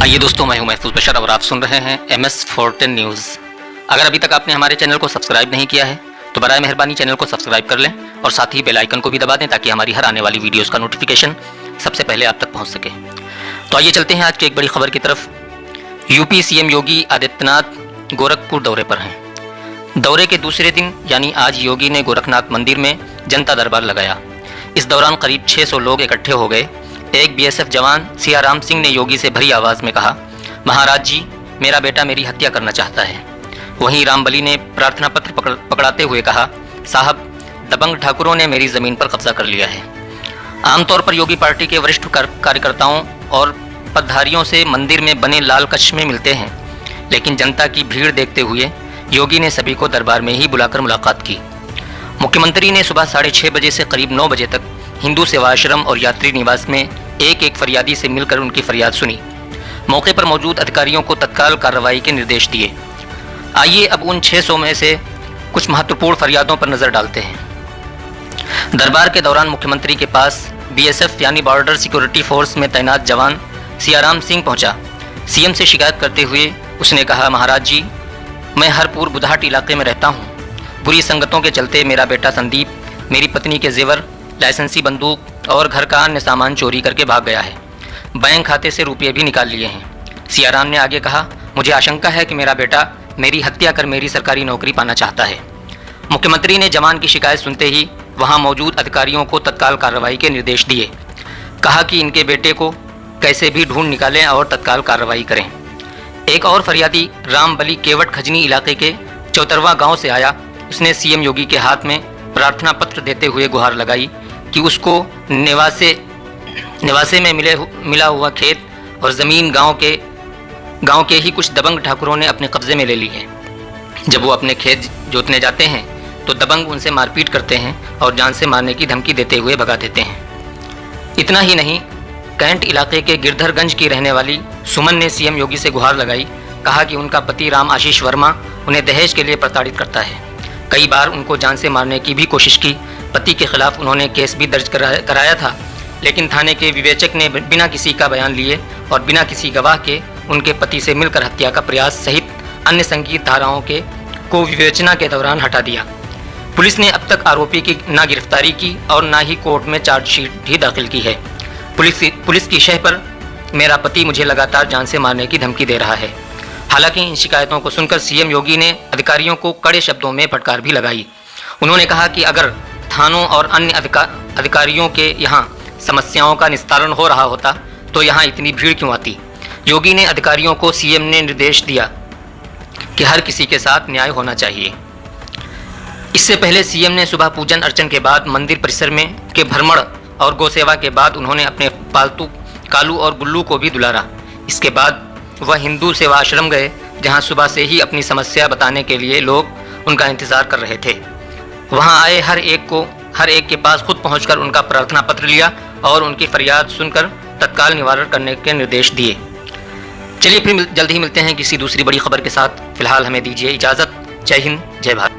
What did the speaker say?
आइए दोस्तों, मैं हूं महफूज बशर और आप सुन रहे हैं MS410 न्यूज़। अगर अभी तक आपने हमारे चैनल को सब्सक्राइब नहीं किया है तो बराए मेहरबानी चैनल को सब्सक्राइब कर लें और साथ ही बेल आइकन को भी दबा दें ताकि हमारी हर आने वाली वीडियोस का नोटिफिकेशन सबसे पहले आप तक पहुंच सके। तो आइए चलते हैं आज की एक बड़ी खबर की तरफ। यूपी CM योगी आदित्यनाथ गोरखपुर दौरे पर हैं। दौरे के दूसरे दिन यानी आज योगी ने गोरखनाथ मंदिर में जनता दरबार लगाया। इस दौरान करीब 600 लोग इकट्ठे हो गए। एक BSF जवान सियाराम सिंह ने योगी से भरी आवाज़ में कहा, महाराज जी, मेरा बेटा मेरी हत्या करना चाहता है। वहीं रामबली ने प्रार्थना पत्र पकड़ाते हुए कहा, साहब, दबंग ठाकुरों ने मेरी ज़मीन पर कब्जा कर लिया है। आमतौर पर योगी पार्टी के वरिष्ठ कार्यकर्ताओं और पदधारियों से मंदिर में बने लाल कक्ष में मिलते हैं, लेकिन जनता की भीड़ देखते हुए योगी ने सभी को दरबार में ही बुलाकर मुलाकात की। मुख्यमंत्री ने सुबह 6:30 बजे से करीब 9 बजे तक हिंदू सेवाश्रम और यात्री निवास में एक एक फरियादी से मिलकर उनकी फरियाद सुनी। मौके पर मौजूद अधिकारियों को तत्काल कार्रवाई के निर्देश दिए। आइए अब उन 600 में से कुछ महत्वपूर्ण फरियादों पर नजर डालते हैं। दरबार के दौरान मुख्यमंत्री के पास BSF यानी बॉर्डर सिक्योरिटी फोर्स में तैनात जवान सियाराम सिंह पहुंचा। CM से शिकायत करते हुए उसने कहा, महाराज जी, मैं हरपुर बुधाट इलाके में रहता हूं। बुरी संगतों के चलते मेरा बेटा संदीप मेरी पत्नी के जेवर, लाइसेंसी बंदूक और घर का अन्य सामान चोरी करके भाग गया है। बैंक खाते से रुपये भी निकाल लिए हैं। सियाराम ने आगे कहा, मुझे आशंका है कि मेरा बेटा मेरी हत्या कर मेरी सरकारी नौकरी पाना चाहता है। मुख्यमंत्री ने जवान की शिकायत सुनते ही वहां मौजूद अधिकारियों को तत्काल कार्रवाई के निर्देश दिए। कहा कि इनके बेटे को कैसे भी ढूंढ निकालें और तत्काल कार्रवाई करें। एक और फरियादी रामबली केवट खजनी इलाके के चौतरवा गाँव से आया। उसने CM योगी के हाथ में प्रार्थना पत्र देते हुए गुहार लगाई कि उसको निवासे में मिला हुआ खेत और ज़मीन गांव के ही कुछ दबंग ठाकुरों ने अपने कब्जे में ले ली है। जब वो अपने खेत जोतने जाते हैं तो दबंग उनसे मारपीट करते हैं और जान से मारने की धमकी देते हुए भगा देते हैं। इतना ही नहीं, कैंट इलाके के गिरधरगंज की रहने वाली सुमन ने CM योगी से गुहार लगाई। कहा कि उनका पति राम आशीष वर्मा उन्हें दहेज के लिए प्रताड़ित करता है। कई बार उनको जान से मारने की भी कोशिश की। पति के खिलाफ उन्होंने केस भी दर्ज कराया था, लेकिन थाने के विवेचक ने बिना किसी का बयान लिए और बिना किसी गवाह के उनके पति से मिलकर हत्या का प्रयास सहित अन्य संगीत धाराओं को विवेचना के दौरान हटा दिया। पुलिस ने अब तक आरोपी की ना गिरफ्तारी की और ना ही कोर्ट में चार्जशीट भी दाखिल की है। पुलिस की शह पर मेरा पति मुझे लगातार जान से मारने की धमकी दे रहा है। हालांकि इन शिकायतों को सुनकर CM योगी ने अधिकारियों को कड़े शब्दों में फटकार भी लगाई। उन्होंने कहा कि अगर थानों और अन्य अधिकारियों के यहाँ समस्याओं का निस्तारण हो रहा होता तो यहाँ इतनी भीड़ क्यों आती। योगी ने अधिकारियों को CM ने निर्देश दिया कि हर किसी के साथ न्याय होना चाहिए। इससे पहले CM ने सुबह पूजन अर्चन के बाद मंदिर परिसर में के भ्रमण और गौसेवा के बाद उन्होंने अपने पालतू कालू और गुल्लू को भी दुलारा। इसके बाद वह हिंदू सेवा आश्रम गए, जहां सुबह से ही अपनी समस्या बताने के लिए लोग उनका इंतजार कर रहे थे। वहां आए हर एक के पास खुद पहुंचकर उनका प्रार्थना पत्र लिया और उनकी फरियाद सुनकर तत्काल निवारण करने के निर्देश दिए। चलिए फिर जल्द ही मिलते हैं किसी दूसरी बड़ी खबर के साथ। फिलहाल हमें दीजिए इजाज़त। जय हिंद, जय भारत।